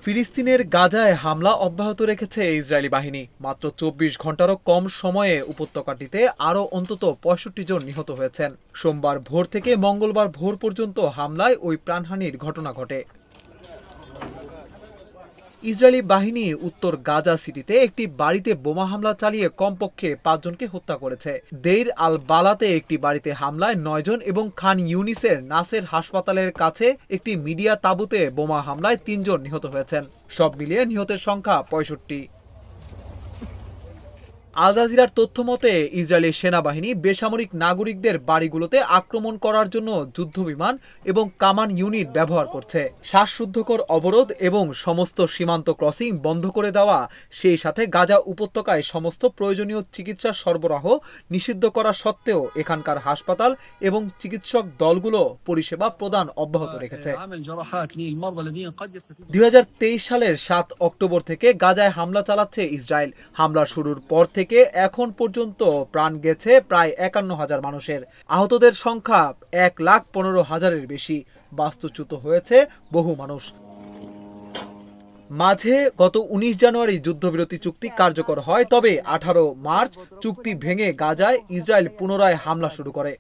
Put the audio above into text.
ফিলিস্তিনের গাজায় হামলা অব্যাহত রেখেছে ইসরায়েলি বাহিনী। মাত্র ২৪ ঘন্টারও কম সময়ে উপত্যকাটিতে আরও অন্তত ৬৫ জন নিহত হয়েছেন। সোমবার ভোর থেকে মঙ্গলবার ভোর পর্যন্ত হামলায় ওই প্রাণহানির ঘটনা ঘটে। ইসরায়েলি বাহিনী উত্তর গাজা সিটিতে একটি বাড়িতে বোমা হামলা চালিয়ে কমপক্ষে ৫ জনকে হত্যা করেছে। দেইর আল বালাতে একটি বাড়িতে হামলায় ৯ জন এবং খান ইউনিসের নাসের হাসপাতালের কাছে একটি মিডিয়া তাঁবুতে বোমা হামলায় ৩ জন নিহত হয়েছেন। সব মিলিয়ে নিহতের সংখ্যা ৬৫। আল জাজিরার তথ্য মতে ইসরায়েলি সেনাবাহিনী বেসামরিক নাগরিকদের বাড়িগুলোতে আক্রমণ করার জন্য যুদ্ধবিমান এবং কামান ইউনিট ব্যবহার করছে। শ্বাসরুদ্ধকর অবরোধ এবং সমস্ত সীমান্ত ক্রসিং বন্ধ করে দেওয়া, সেই সাথে গাজা উপত্যকায় সমস্ত প্রয়োজনীয় চিকিৎসা সরবরাহ নিষিদ্ধ করা সত্ত্বেও এখানকার হাসপাতাল এবং চিকিৎসক দলগুলো পরিষেবা প্রদান অব্যাহত রেখেছে। ২০২৩ সালের ৭ অক্টোবর থেকে গাজায় হামলা চালাচ্ছে ইসরায়েল। হামলা শুরুর পর থেকে এখন পর্যন্ত প্রাণ গেছে প্রায় ৫১,০০০ মানুষের। আহতদের সংখ্যা ১,১৫,০০০-এর বেশি। বাস্তুচ্যুত হয়েছে বহু মানুষ। মাঝে গত ১৯ জানুয়ারি যুদ্ধবিরতি চুক্তি কার্যকর হয়, তবে ১৮ মার্চ চুক্তি ভেঙে গাজায় ইসরায়েল পুনরায় হামলা শুরু করে।